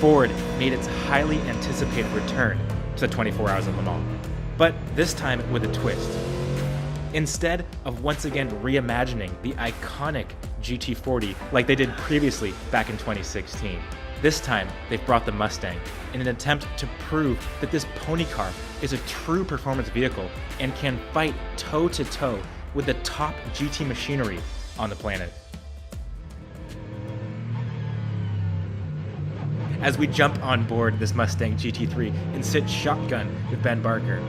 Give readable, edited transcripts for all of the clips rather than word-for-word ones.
Ford made its highly anticipated return to the 24 Hours of Le Mans, but this time with a twist. Instead of once again reimagining the iconic GT40 like they did previously back in 2016, this time they've brought the Mustang in an attempt to prove that this pony car is a true performance vehicle and can fight toe-to-toe with the top GT machinery on the planet. As we jump on board this Mustang GT3 and sit shotgun with Ben Barker,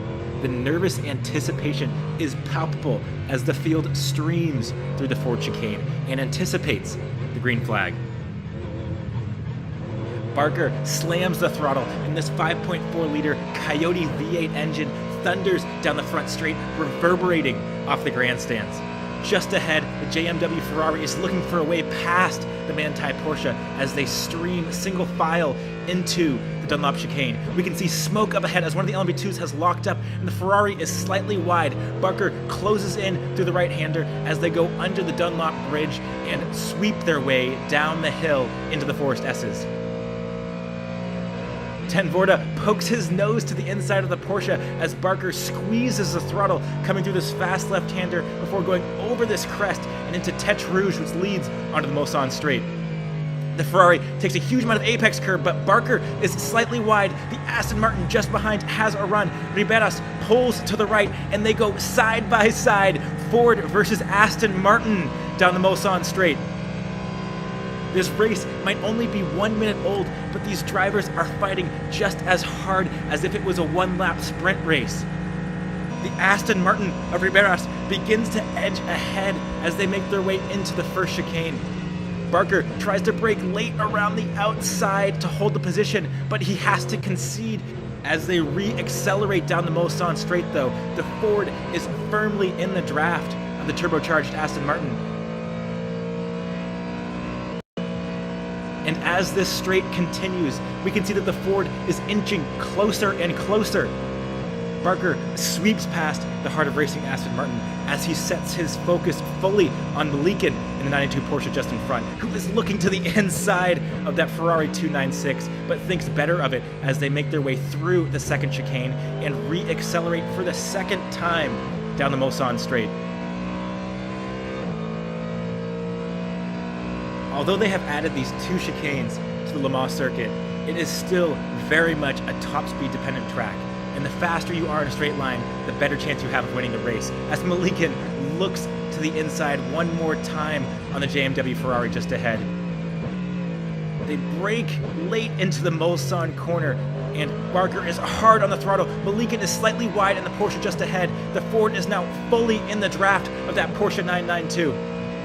the nervous anticipation is palpable as the field streams through the Ford chicane and anticipates the green flag. Barker slams the throttle and this 5.4-liter Coyote V8 engine thunders down the front straight, reverberating off the grandstands. Just ahead, the JMW Ferrari is looking for a way past the Manthey Porsche as they stream single file into the Dunlop chicane. We can see smoke up ahead as one of the LMP2s has locked up and the Ferrari is slightly wide. Barker closes in through the right-hander as they go under the Dunlop bridge and sweep their way down the hill into the Forest S's. Ten Voorde pokes his nose to the inside of the Porsche as Barker squeezes the throttle, coming through this fast left-hander before going over this crest and into Tete Rouge, which leads onto the Mulsanne straight. The Ferrari takes a huge amount of apex curve, but Barker is slightly wide. The Aston Martin just behind has a run. Ribeiras pulls to the right, and they go side by side, Ford versus Aston Martin down the Mulsanne straight. This race might only be 1 minute old, but these drivers are fighting just as hard as if it was a one-lap sprint race. The Aston Martin of Ribeiras begins to edge ahead as they make their way into the first chicane. Barker tries to brake late around the outside to hold the position, but he has to concede. As they re-accelerate down the Mulsanne straight though, the Ford is firmly in the draft of the turbocharged Aston Martin. And as this straight continues, we can see that the Ford is inching closer and closer. Barker sweeps past the heart of racing Aston Martin as he sets his focus fully on Malikin in the 92 Porsche just in front, who is looking to the inside of that Ferrari 296, but thinks better of it as they make their way through the second chicane and re-accelerate for the second time down the Mulsanne straight. Although they have added these two chicanes to the Le Mans circuit, it is still very much a top-speed dependent track, and the faster you are in a straight line, the better chance you have of winning the race, as Malikin looks to the inside one more time on the JMW Ferrari just ahead. They brake late into the Mulsanne corner, and Barker is hard on the throttle. Malikin is slightly wide in the Porsche just ahead. The Ford is now fully in the draft of that Porsche 992.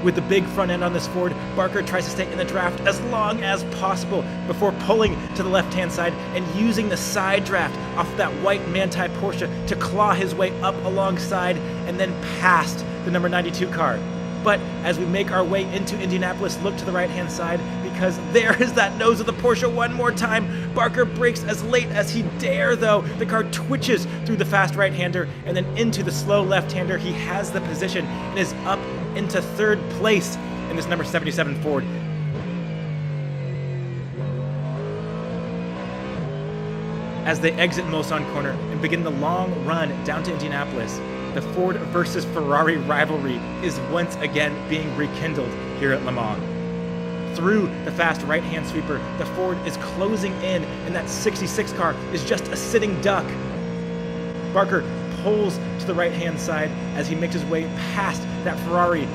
With the big front end on this Ford, Barker tries to stay in the draft as long as possible before pulling to the left-hand side and using the side draft off that white Manthey Porsche to claw his way up alongside and then past the number 92 car. But as we make our way into Indianapolis, look to the right-hand side because there is that nose of the Porsche one more time. Barker brakes as late as he dare though. The car twitches through the fast right-hander and then into the slow left-hander. He has the position and is up into third place in this number 77 Ford. As they exit Mulsanne corner and begin the long run down to Indianapolis, the Ford versus Ferrari rivalry is once again being rekindled here at Le Mans. Through the fast right-hand sweeper, the Ford is closing in, and that 66 car is just a sitting duck. Barker pulls to the right-hand side as he makes his way past that Ferrari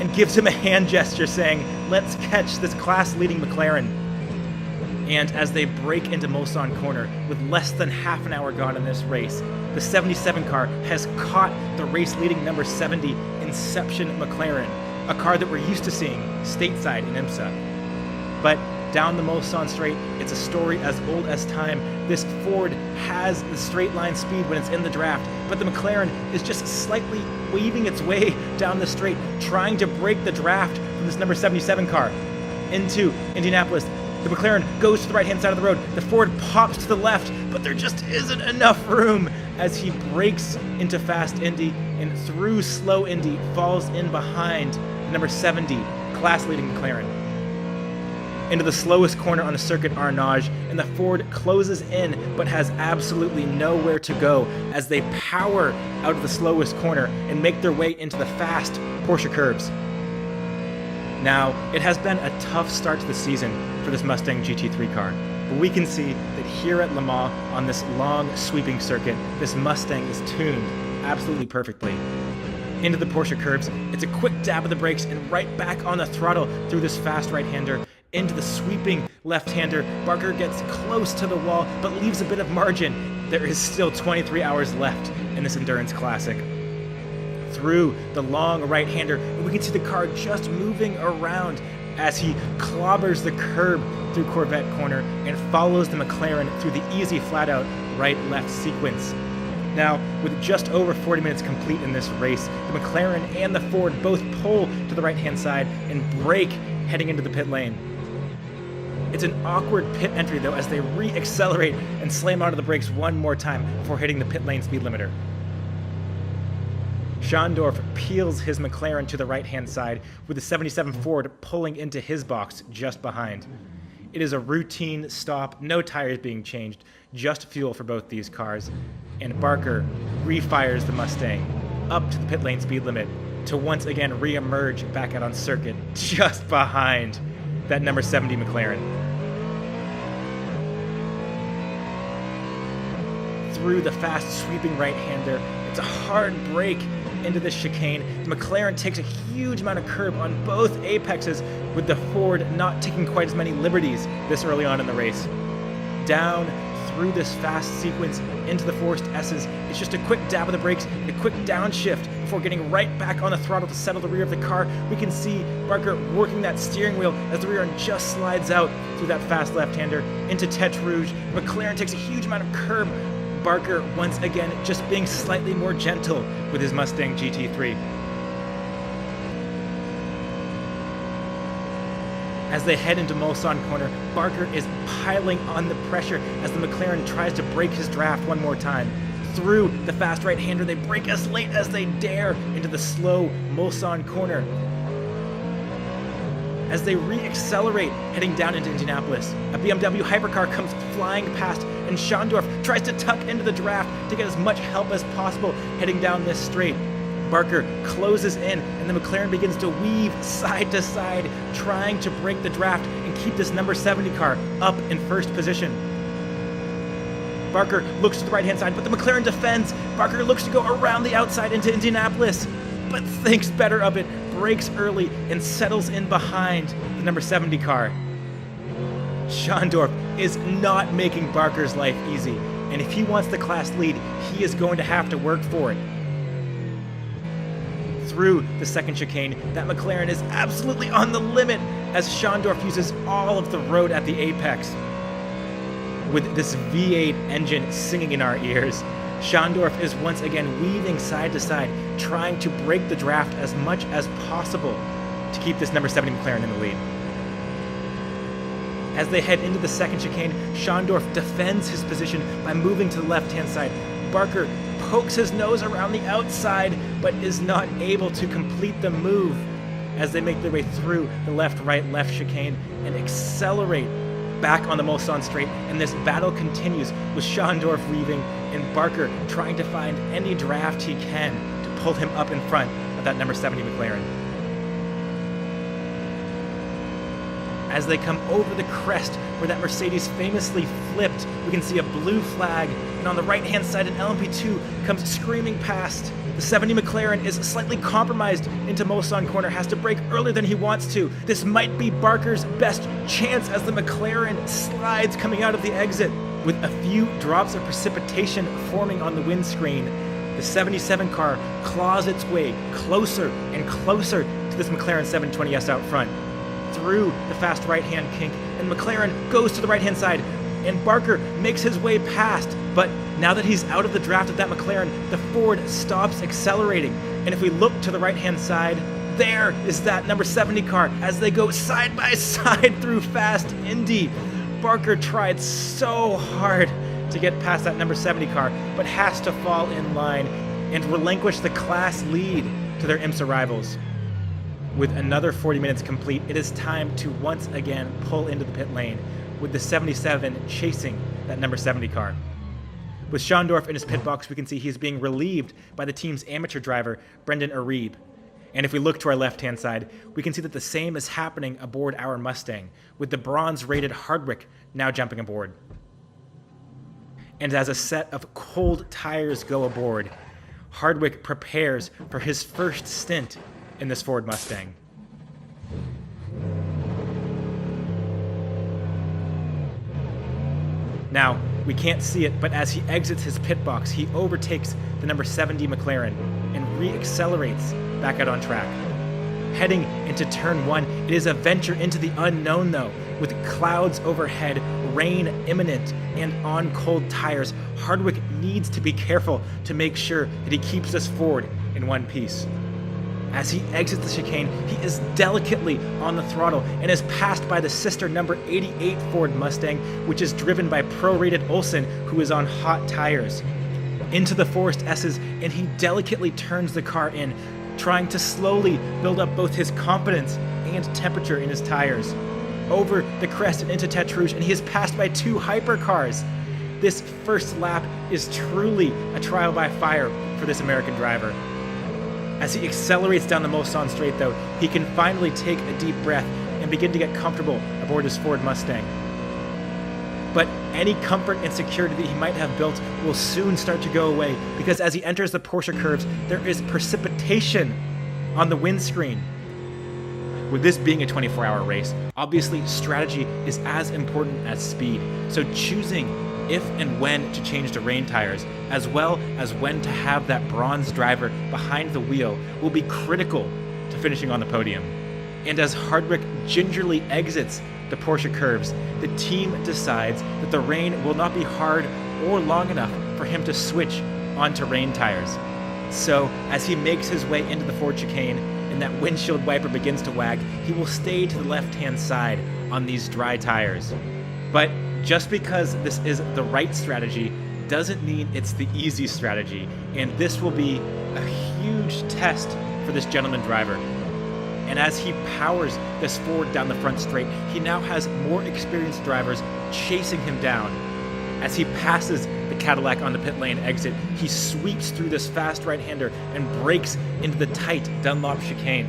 and gives him a hand gesture saying, "Let's catch this class-leading McLaren." And as they break into Mulsanne corner with less than half an hour gone in this race, the 77 car has caught the race-leading number 70 Inception McLaren, a car that we're used to seeing stateside in IMSA. But down the Mulsanne straight, it's a story as old as time. This Ford has the straight line speed when it's in the draft, but the McLaren is just slightly weaving its way down the straight, trying to break the draft from this number 77 car. Into Indianapolis, the McLaren goes to the right-hand side of the road. The Ford pops to the left, but there just isn't enough room as he breaks into fast Indy and through slow Indy falls in behind the number 70 class-leading McLaren. into the slowest corner on the circuit, Arnage, and the Ford closes in but has absolutely nowhere to go as they power out of the slowest corner and make their way into the fast Porsche curbs. Now, it has been a tough start to the season for this Mustang GT3 car, but we can see that here at Le Mans on this long sweeping circuit, this Mustang is tuned absolutely perfectly. Into the Porsche curbs, it's a quick dab of the brakes and right back on the throttle through this fast right-hander. Into the sweeping left-hander, Barker gets close to the wall but leaves a bit of margin. There is still 23 hours left in this Endurance Classic. Through the long right-hander, we can see the car just moving around as he clobbers the curb through Corvette corner and follows the McLaren through the easy flat-out right-left sequence. Now, with just over 40 minutes complete in this race, the McLaren and the Ford both pull to the right-hand side and brake heading into the pit lane. It's an awkward pit entry, though, as they re-accelerate and slam onto the brakes one more time before hitting the pit lane speed limiter. Schandorf peels his McLaren to the right-hand side with the 77 Ford pulling into his box just behind. It is a routine stop, no tires being changed, just fuel for both these cars, and Barker refires the Mustang up to the pit lane speed limit to once again re-emerge back out on circuit just behind that number 70 McLaren. Through the fast sweeping right-hander, it's a hard brake into this chicane. The McLaren takes a huge amount of curb on both apexes, with the Ford not taking quite as many liberties this early on in the race. Down through this fast sequence into the forced S's, it's just a quick dab of the brakes and a quick downshift before getting right back on the throttle to settle the rear of the car. We can see Barker working that steering wheel as the rear end just slides out through that fast left-hander into Tete Rouge. The McLaren takes a huge amount of curb. Barker once again just being slightly more gentle with his Mustang GT3. As they head into Mulsanne corner, Barker is piling on the pressure as the McLaren tries to break his draft one more time. Through the fast right-hander, they brake as late as they dare into the slow Mulsanne corner. As they re-accelerate heading down into Indianapolis, a BMW hypercar comes flying past and Schandorf tries to tuck into the draft to get as much help as possible heading down this straight. Barker closes in and the McLaren begins to weave side to side, trying to break the draft and keep this number 70 car up in first position. Barker looks to the right-hand side, but the McLaren defends. Barker looks to go around the outside into Indianapolis, but thinks better of it, brakes early, and settles in behind the number 70 car. Schandorf is not making Barker's life easy, and if he wants the class lead, he is going to have to work for it. Through the second chicane, that McLaren is absolutely on the limit as Schandorf uses all of the road at the apex. With this V8 engine singing in our ears, Schandorf is once again weaving side to side, trying to break the draft as much as possible to keep this number 70 McLaren in the lead. As they head into the second chicane, Schandorf defends his position by moving to the left-hand side. Barker pokes his nose around the outside, but is not able to complete the move as they make their way through the left-right-left chicane and accelerate back on the Mulsanne straight, and this battle continues with Schandorf weaving and Barker trying to find any draft he can to pull him up in front of that number 70 McLaren. As they come over the crest where that Mercedes famously flipped, we can see a blue flag, and on the right-hand side an LMP2 comes screaming past. The 70 McLaren is slightly compromised into Mulsanne corner, has to brake earlier than he wants to. This might be Barker's best chance as the McLaren slides coming out of the exit. With a few drops of precipitation forming on the windscreen, the 77 car claws its way closer and closer to this McLaren 720S out front. Through the fast right-hand kink, and McLaren goes to the right-hand side, and Barker makes his way past, but now that he's out of the draft of that McLaren, the Ford stops accelerating, and if we look to the right-hand side, there is that number 70 car as they go side by side through fast Indy. Barker tried so hard to get past that number 70 car, but has to fall in line and relinquish the class lead to their IMSA rivals. With another 40 minutes complete, it is time to once again pull into the pit lane, with the 77 chasing that number 70 car. With Schondorf in his pit box, we can see he's being relieved by the team's amateur driver, Brendan Arieb. And if we look to our left-hand side, we can see that the same is happening aboard our Mustang, with the bronze-rated Hardwick now jumping aboard. And as a set of cold tires go aboard, Hardwick prepares for his first stint in this Ford Mustang. Now, we can't see it, but as he exits his pit box, he overtakes the number 70 McLaren and re-accelerates back out on track. Heading into turn 1, it is a venture into the unknown though, with clouds overhead, rain imminent, and on cold tires. Hardwick needs to be careful to make sure that he keeps this Ford in one piece. As he exits the chicane, he is delicately on the throttle and is passed by the sister number 88 Ford Mustang, which is driven by pro-rated Olsen, who is on hot tires. Into the Forest S's, and he delicately turns the car in, trying to slowly build up both his confidence and temperature in his tires. Over the crest and into Tete Rouge, and he is passed by 2 hypercars. This first lap is truly a trial by fire for this American driver. As he accelerates down the Mulsanne straight though, he can finally take a deep breath and begin to get comfortable aboard his Ford Mustang. But any comfort and security that he might have built will soon start to go away, because as he enters the Porsche curves, there is precipitation on the windscreen. With this being a 24-hour race, obviously strategy is as important as speed, so choosing if and when to change to rain tires, as well as when to have that bronze driver behind the wheel, will be critical to finishing on the podium. And as Hardwick gingerly exits the Porsche curves, the team decides that the rain will not be hard or long enough for him to switch onto rain tires. So as he makes his way into the Ford chicane and that windshield wiper begins to wag, he will stay to the left-hand side on these dry tires. But just because this is the right strategy doesn't mean it's the easy strategy, and this will be a huge test for this gentleman driver. And as he powers this Ford down the front straight, he now has more experienced drivers chasing him down. As he passes the Cadillac on the pit lane exit, he sweeps through this fast right-hander and breaks into the tight Dunlop chicane.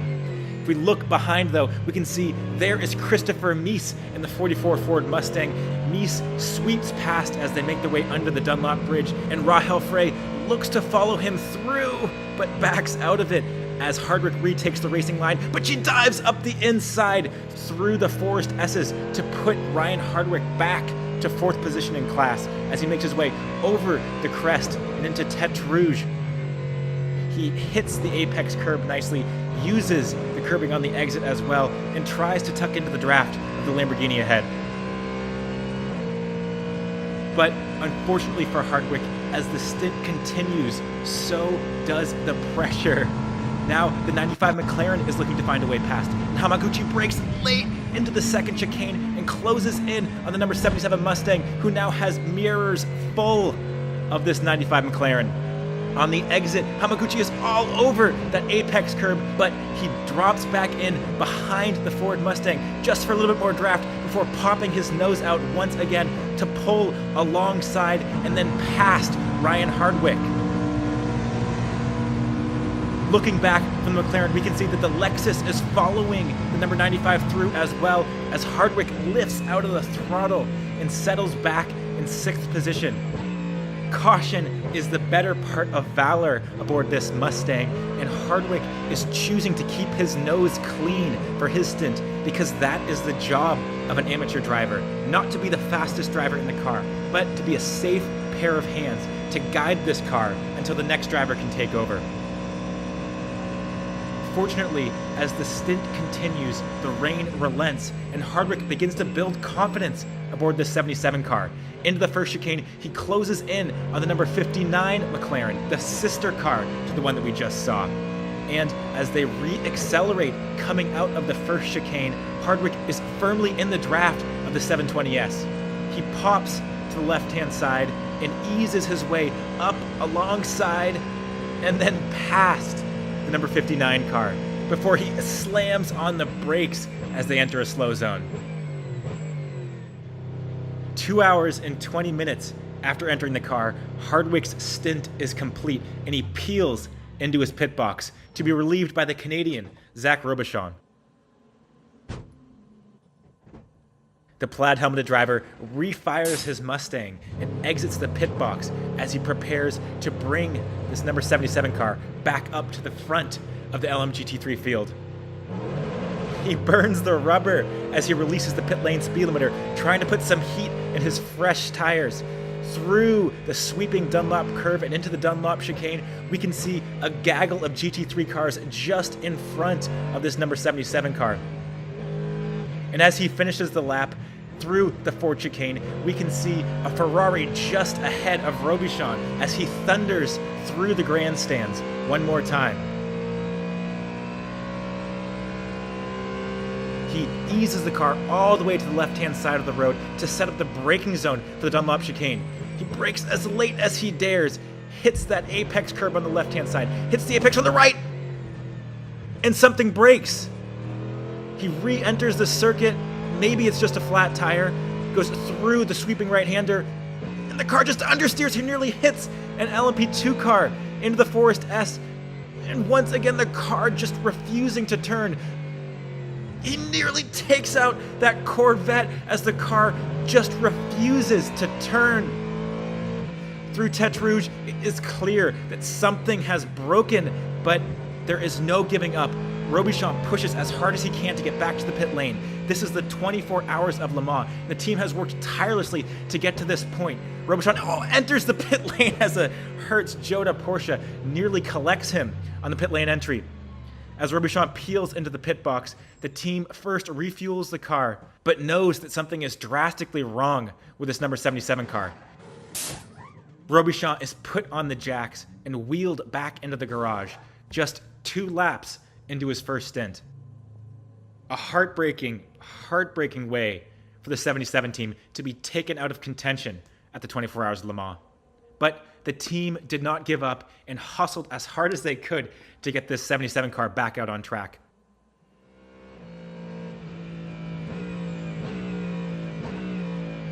If we look behind though, we can see there is Christopher Mies in the 44 Ford Mustang. Mies sweeps past as they make their way under the Dunlop Bridge, and Rahel Frey looks to follow him through, but backs out of it as Hardwick retakes the racing line, but she dives up the inside through the Forest S's to put Ryan Hardwick back to 4th position in class as he makes his way over the crest and into Tete Rouge. He hits the apex curb nicely, uses the curbing on the exit as well, and tries to tuck into the draft of the Lamborghini ahead. But unfortunately for Hardwick, as the stint continues, so does the pressure. Now the 95 McLaren is looking to find a way past, and Hamaguchi brakes late into the second chicane and closes in on the number 77 Mustang, who now has mirrors full of this 95 McLaren. On the exit, Hamaguchi is all over that apex curb, but he drops back in behind the Ford Mustang just for a little bit more draft before popping his nose out once again to pull alongside and then past Ryan Hardwick. Looking back from the McLaren, we can see that the Lexus is following the number 95 through as well, as Hardwick lifts out of the throttle and settles back in 6th position. Caution is the better part of valor aboard this Mustang, and Hardwick is choosing to keep his nose clean for his stint, because that is the job of an amateur driver, not to be the fastest driver in the car, but to be a safe pair of hands to guide this car until the next driver can take over. Fortunately, as the stint continues, the rain relents, and Hardwick begins to build confidence aboard the 77 car. Into the first chicane, he closes in on the number 59 McLaren, the sister car to the one that we just saw. And as they re-accelerate coming out of the first chicane, Hardwick is firmly in the draft of the 720S. He pops to the left-hand side and eases his way up alongside and then past the number 59 car. before he slams on the brakes as they enter a slow zone. 2 hours and 20 minutes after entering the car, Hardwick's stint is complete, and he peels into his pit box to be relieved by the Canadian, Zach Robichon. The plaid-helmeted driver refires his Mustang and exits the pit box as he prepares to bring this number 77 car back up to the front of the LMGT3 field. He burns the rubber as he releases the pit lane speed limiter, trying to put some heat in his fresh tires. Through the sweeping Dunlop curve and into the Dunlop chicane, we can see a gaggle of GT3 cars just in front of this number 77 car. And as he finishes the lap through the Ford chicane, we can see a Ferrari just ahead of Robichon as he thunders through the grandstands one more time. He eases the car all the way to the left-hand side of the road to set up the braking zone for the Dunlop chicane. He brakes as late as he dares, hits that apex curb on the left-hand side, hits the apex on the right, and something breaks. He re-enters the circuit. Maybe it's just a flat tire. Goes through the sweeping right-hander, and the car just understeers. He nearly hits an LMP2 car into the Forest S. And once again, the car just refusing to turn. He nearly takes out that Corvette as the car just refuses to turn. Through Tete Rouge, it is clear that something has broken, but there is no giving up. Robichon pushes as hard as he can to get back to the pit lane. This is the 24 hours of Le Mans. The team has worked tirelessly to get to this point. Robichon enters the pit lane as a Hertz Jota Porsche nearly collects him on the pit lane entry. As Robichon peels into the pit box, the team first refuels the car, but knows that something is drastically wrong with this number 77 car. Robichon is put on the jacks and wheeled back into the garage, just 2 laps into his first stint. A heartbreaking way for the 77 team to be taken out of contention at the 24 Hours of Le Mans. But the team did not give up and hustled as hard as they could to get this 77 car back out on track.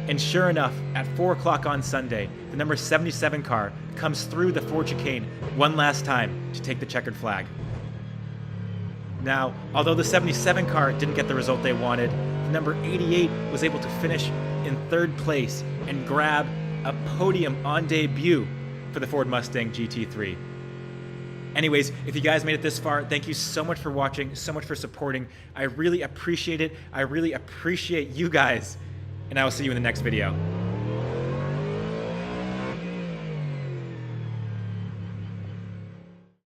And sure enough, at 4 o'clock on Sunday, the number 77 car comes through the Ford chicane one last time to take the checkered flag. Now, although the 77 car didn't get the result they wanted, the number 88 was able to finish in 3rd place and grab a podium on debut for the Ford Mustang GT3. Anyways, if you guys made it this far, thank you so much for watching, so much for supporting. I really appreciate it. I really appreciate you guys. And I will see you in the next video.